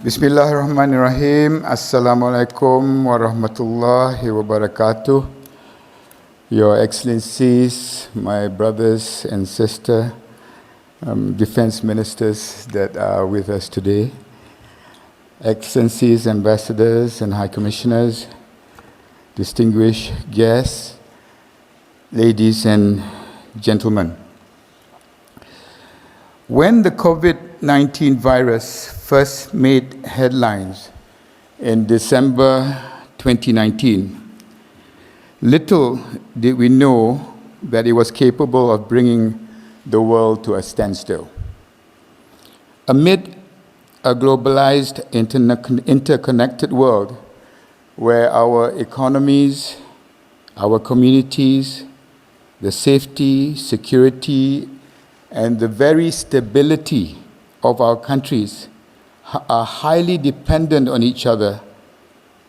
Bismillahirrahmanirrahim. Assalamualaikum warahmatullahi wabarakatuh. Your Excellencies, my brothers and sisters, defense ministers that are with us today, Excellencies, ambassadors and high commissioners, distinguished guests, ladies and gentlemen. When the COVID-19 virus first made headlines in December 2019, little did we know that it was capable of bringing the world to a standstill. Amid a globalized, interconnected world where our economies, our communities, the safety, security, and the very stability of our countries are highly dependent on each other,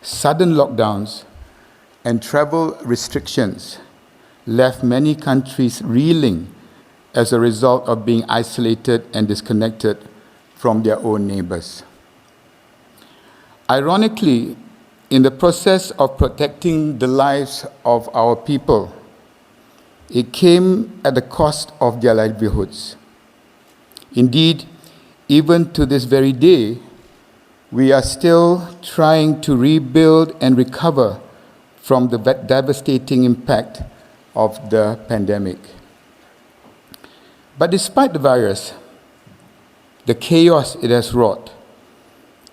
sudden lockdowns and travel restrictions left many countries reeling as a result of being isolated and disconnected from their own neighbors. Ironically, in the process of protecting the lives of our people, it came at the cost of their livelihoods. Indeed, even to this very day, we are still trying to rebuild and recover from the devastating impact of the pandemic. But despite the virus, the chaos it has wrought,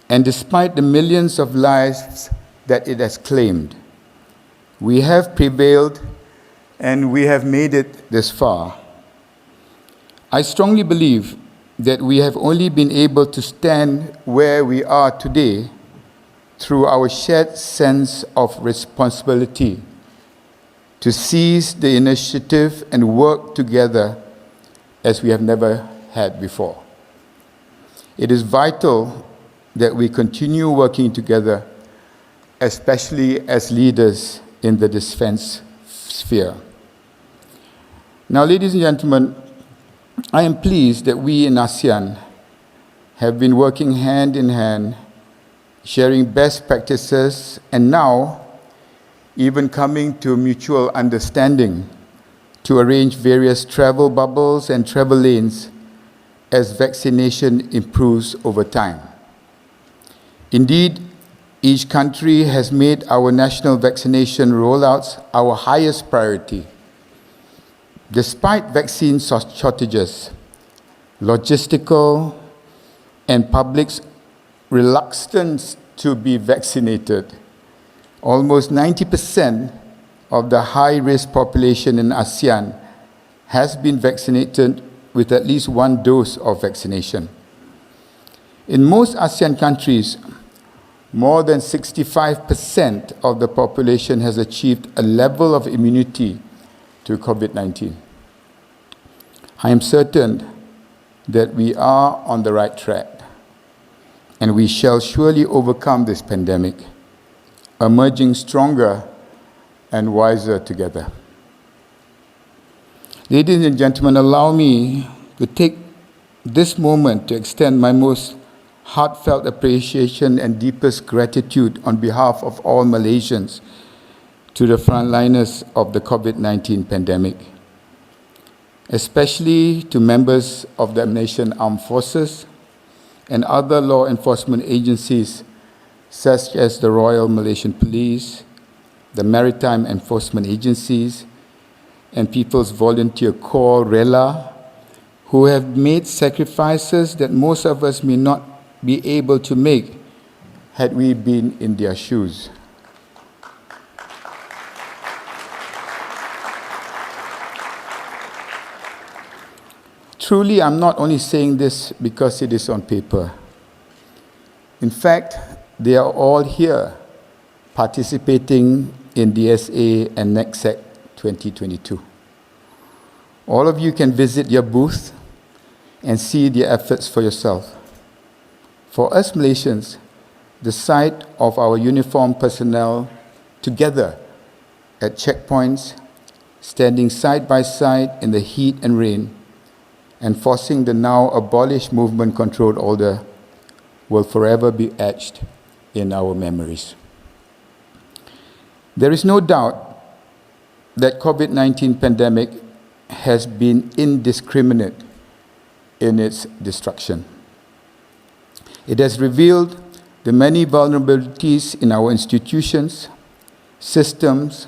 and despite the millions of lives that it has claimed, we have prevailed and we have made it this far. I strongly believe that we have only been able to stand where we are today through our shared sense of responsibility to seize the initiative and work together as we have never had before. It is vital that we continue working together, especially as leaders in the defense sphere. Now, ladies and gentlemen, I am pleased that we in ASEAN have been working hand in hand, sharing best practices, and now even coming to mutual understanding to arrange various travel bubbles and travel lanes as vaccination improves over time. Indeed, each country has made our national vaccination rollouts our highest priority. Despite vaccine shortages, logistical and public's reluctance to be vaccinated, almost 90% of the high-risk population in ASEAN has been vaccinated with at least one dose of vaccination. In most ASEAN countries, more than 65% of the population has achieved a level of immunity to COVID-19. I am certain that we are on the right track, and we shall surely overcome this pandemic, emerging stronger and wiser together. Ladies and gentlemen, allow me to take this moment to extend my most heartfelt appreciation and deepest gratitude on behalf of all Malaysians to the frontliners of the COVID-19 pandemic, especially to members of the Malaysian Armed Forces and other law enforcement agencies such as the Royal Malaysian Police, the Maritime Enforcement Agencies, and People's Volunteer Corps, RELA, who have made sacrifices that most of us may not be able to make had we been in their shoes. Truly, I'm not only saying this because it is on paper. In fact, they are all here participating in DSA and NEXEC 2022. All of you can visit your booth and see their efforts for yourself. For us Malaysians, the sight of our uniformed personnel together at checkpoints, standing side by side in the heat and rain, enforcing the now abolished movement control order, will forever be etched in our memories. There is no doubt that COVID-19 pandemic has been indiscriminate in its destruction. It has revealed the many vulnerabilities in our institutions, systems,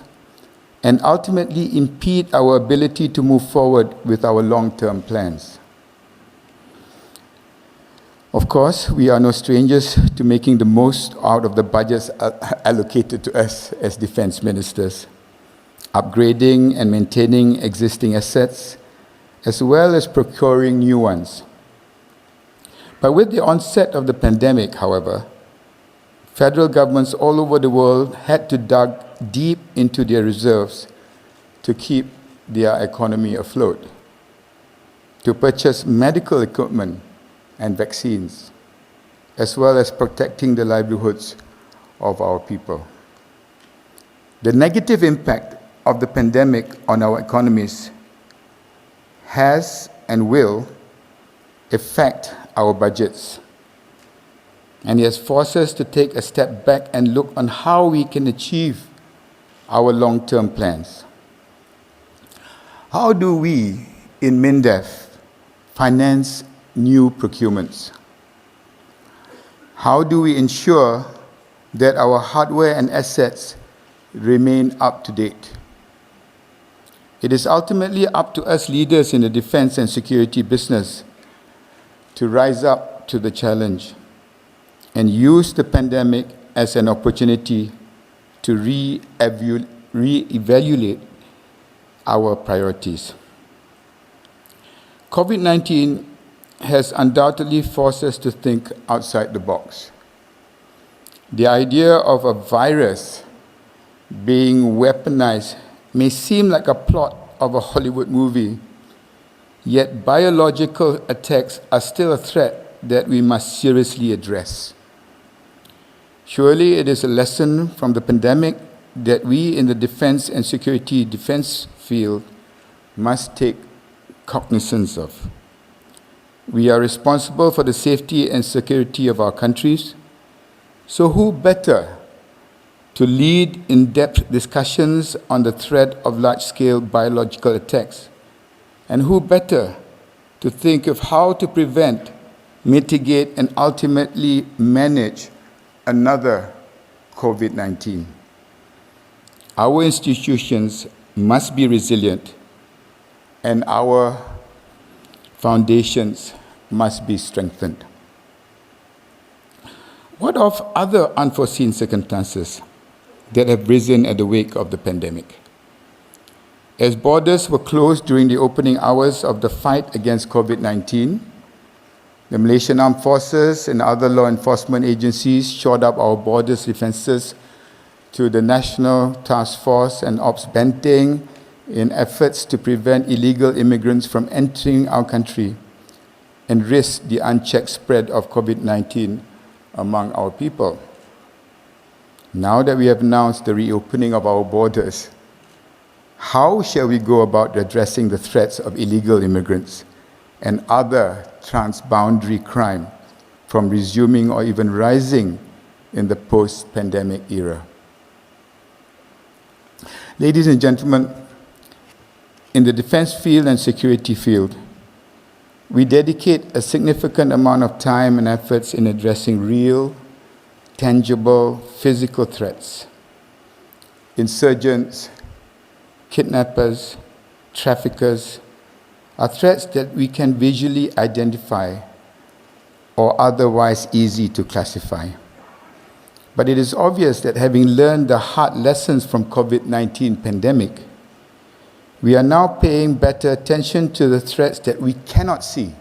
and ultimately impede our ability to move forward with our long-term plans. Of course, we are no strangers to making the most out of the budgets allocated to us as defense ministers, upgrading and maintaining existing assets, as well as procuring new ones. But with the onset of the pandemic, however, federal governments all over the world had to dig deep into their reserves to keep their economy afloat, to purchase medical equipment and vaccines, as well as protecting the livelihoods of our people. The negative impact of the pandemic on our economies has and will affect our budgets, and it has forced us to take a step back and look on how we can achieve our long-term plans. How do we in MINDEF finance new procurements? How do we ensure that our hardware and assets remain up to date? It is ultimately up to us leaders in the defense and security business to rise up to the challenge and use the pandemic as an opportunity to re-evaluate our priorities. COVID-19 has undoubtedly forced us to think outside the box. The idea of a virus being weaponized may seem like a plot of a Hollywood movie, yet biological attacks are still a threat that we must seriously address. Surely it is a lesson from the pandemic that we in the defense and security defense field must take cognizance of. We are responsible for the safety and security of our countries, so who better to lead in-depth discussions on the threat of large-scale biological attacks, and who better to think of how to prevent, mitigate, and ultimately manage another COVID-19. Our institutions must be resilient, and our foundations must be strengthened. What of other unforeseen circumstances that have risen at the wake of the pandemic? As borders were closed during the opening hours of the fight against COVID-19, the Malaysian Armed Forces and other law enforcement agencies shored up our borders defences to the National Task Force and Ops Benteng in efforts to prevent illegal immigrants from entering our country and risk the unchecked spread of COVID-19 among our people. Now that we have announced the reopening of our borders, how shall we go about addressing the threats of illegal immigrants and other transboundary crime from resuming or even rising in the post-pandemic era? Ladies and gentlemen, in the defense field and security field, we dedicate a significant amount of time and efforts in addressing real, tangible, physical threats. Insurgents, kidnappers, traffickers are threats that we can visually identify or otherwise easy to classify. But it is obvious that having learned the hard lessons from COVID-19 pandemic, we are now paying better attention to the threats that we cannot see.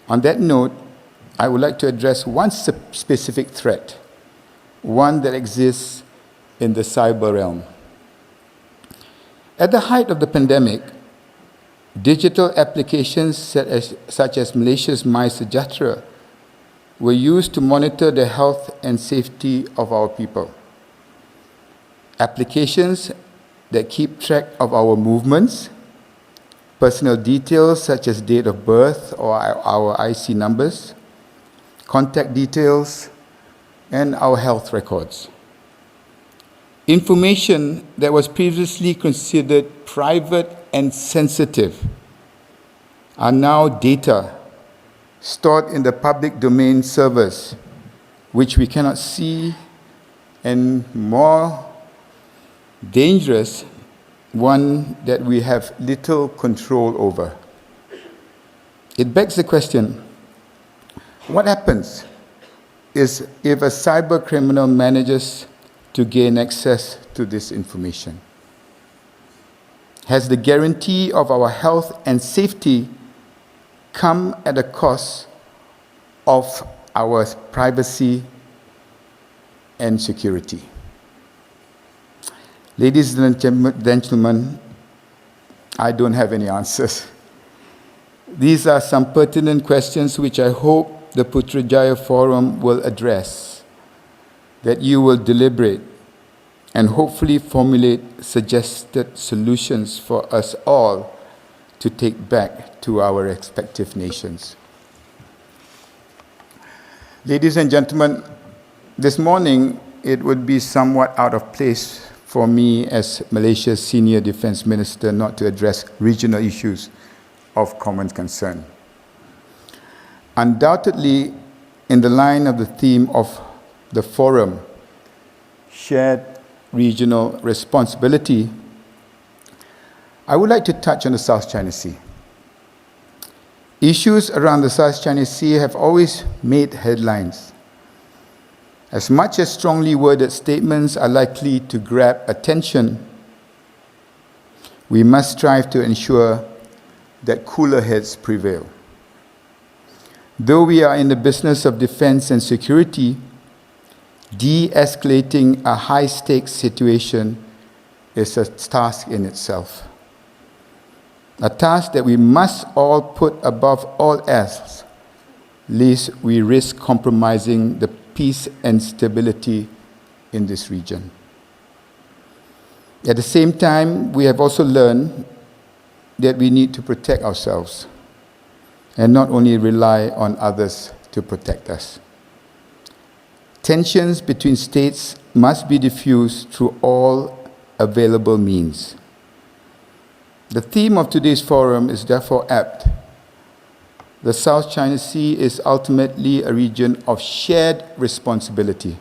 On that note, I would like to address one specific threat, one that exists in the cyber realm. At the height of the pandemic, digital applications such as Malaysia's MySejahtera were used to monitor the health and safety of our people. Applications that keep track of our movements, personal details such as date of birth or our IC numbers, contact details, and our health records. Information that was previously considered private and sensitive are now data stored in the public domain servers, which we cannot see, and more dangerous, one that we have little control over. It begs the question, what happens if a cyber criminal manages to gain access to this information? Has the guarantee of our health and safety come at a cost of our privacy and security? Ladies and gentlemen, I don't have any answers. These are some pertinent questions which I hope the Putrajaya Forum will address, that you will deliberate and hopefully formulate suggested solutions for us all to take back to our respective nations. Ladies and gentlemen, this morning it would be somewhat out of place for me as Malaysia's Senior Defence Minister not to address regional issues of common concern. Undoubtedly, in the line of the theme of the forum, shared regional responsibility, I would like to touch on the South China Sea. Issues around the South China Sea have always made headlines. As much as strongly worded statements are likely to grab attention, we must strive to ensure that cooler heads prevail. Though we are in the business of defense and security, de-escalating a high-stakes situation is a task in itself. A task that we must all put above all else, lest we risk compromising the peace and stability in this region. At the same time, we have also learned that we need to protect ourselves and not only rely on others to protect us. Tensions between states must be diffused through all available means. The theme of today's forum is therefore apt. The South China Sea is ultimately a region of shared responsibility,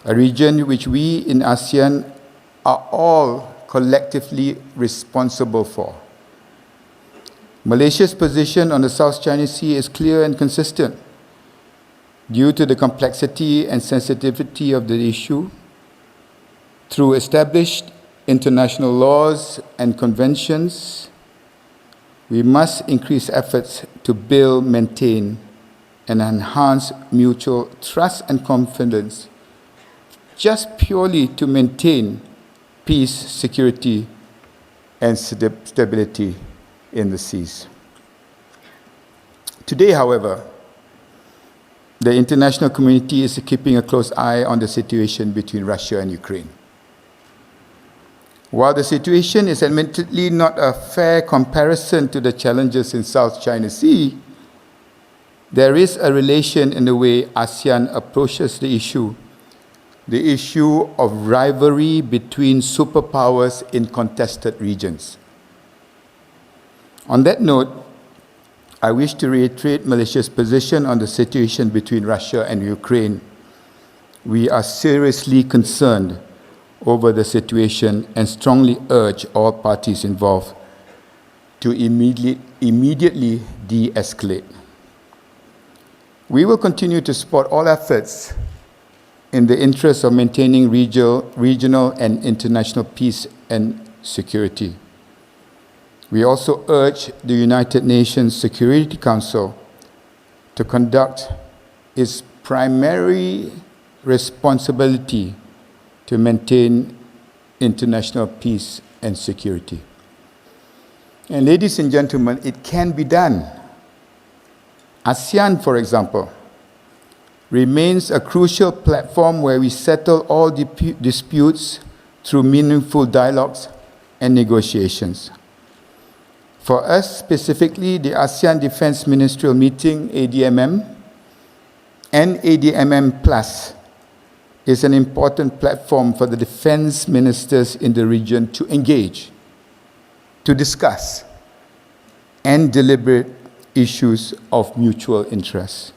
a region which we in ASEAN are all collectively responsible for. Malaysia's position on the South China Sea is clear and consistent. Due to the complexity and sensitivity of the issue, through established international laws and conventions, we must increase efforts to build, maintain, and enhance mutual trust and confidence, just purely to maintain peace, security, and stability in the seas. Today, however, the international community is keeping a close eye on the situation between Russia and Ukraine. While the situation is admittedly not a fair comparison to the challenges in South China Sea, there is a relation in the way ASEAN approaches the issue of rivalry between superpowers in contested regions. On that note, I wish to reiterate Malaysia's position on the situation between Russia and Ukraine. We are seriously concerned over the situation and strongly urge all parties involved to immediately de-escalate. We will continue to support all efforts in the interest of maintaining regional and international peace and security. We also urge the United Nations Security Council to conduct its primary responsibility to maintain international peace and security. And ladies and gentlemen, it can be done. ASEAN, for example, remains a crucial platform where we settle all disputes through meaningful dialogues and negotiations. For us specifically, the ASEAN Defence Ministerial Meeting, ADMM, and ADMM Plus is an important platform for the defense ministers in the region to engage, to discuss, and deliberate issues of mutual interest.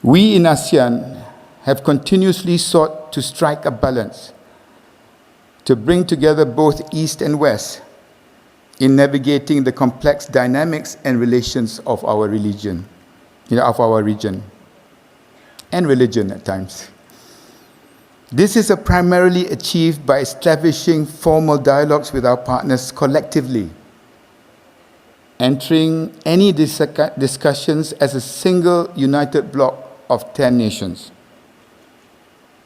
We in ASEAN have continuously sought to strike a balance, to bring together both East and West in navigating the complex dynamics and relations of our region, and religion at times. This is primarily achieved by establishing formal dialogues with our partners collectively, entering any discussions as a single united bloc of 10 nations.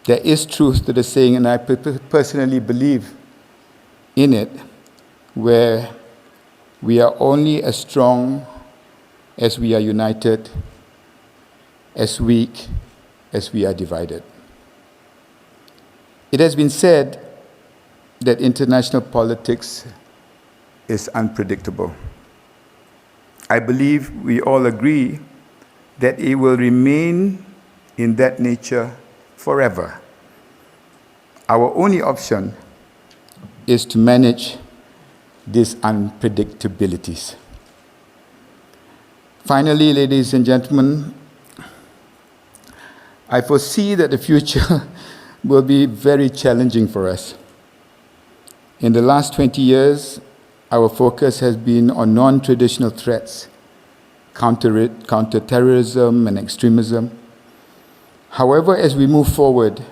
There is truth to the saying, and I personally believe in it, where we are only as strong as we are united, as weak as we are divided. It has been said that international politics is unpredictable. I believe we all agree that it will remain in that nature forever. Our only option is to manage these unpredictabilities. Finally, ladies and gentlemen, I foresee that the future will be very challenging for us. In the last 20 years, our focus has been on non-traditional threats, counter-terrorism and extremism. However, as we move forward,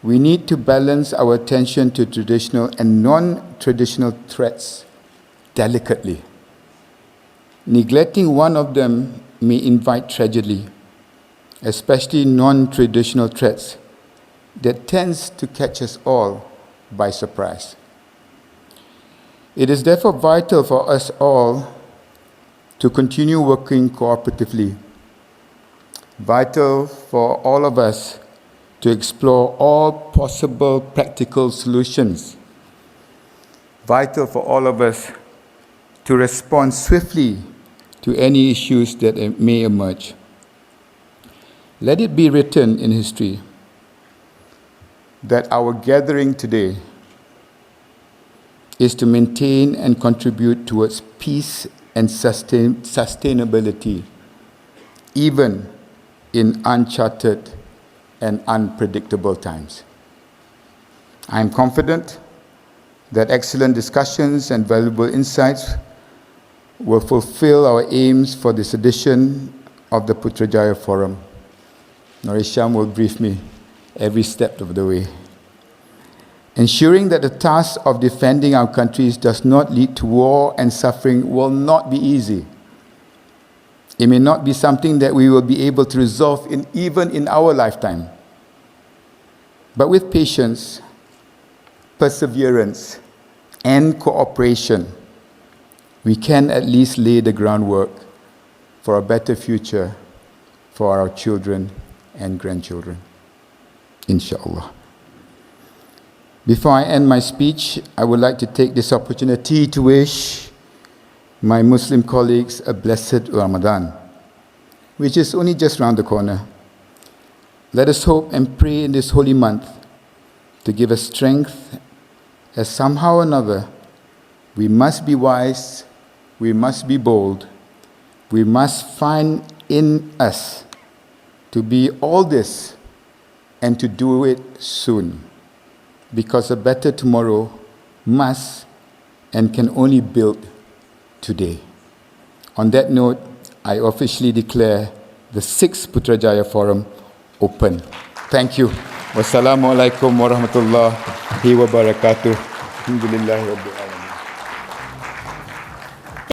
we need to balance our attention to traditional and non-traditional threats delicately. Neglecting one of them may invite tragedy, especially non-traditional threats that tends to catch us all by surprise. It is therefore vital for us all to continue working cooperatively, vital for all of us to explore all possible practical solutions, vital for all of us to respond swiftly to any issues that may emerge. Let it be written in history that our gathering today is to maintain and contribute towards peace and sustainability, even in uncharted and unpredictable times. I am confident that excellent discussions and valuable insights will fulfill our aims for this edition of the Putrajaya Forum. Hisham will brief me every step of the way. Ensuring that the task of defending our countries does not lead to war and suffering will not be easy. It may not be something that we will be able to resolve even in our lifetime. But with patience, perseverance, and cooperation, we can at least lay the groundwork for a better future for our children and grandchildren, inshallah. Before I end my speech, I would like to take this opportunity to wish my Muslim colleagues a blessed Ramadan, which is only just round the corner. Let us hope and pray in this holy month to give us strength, as somehow or another we must be wise, we must be bold, we must find in us to be all this and to do it soon, because a better tomorrow must and can only build today. On that note, I officially declare the 6th Putrajaya Forum open. Thank you. Wassalamualaikum warahmatullahi wabarakatuh. Alhamdulillahi rabbil alamin.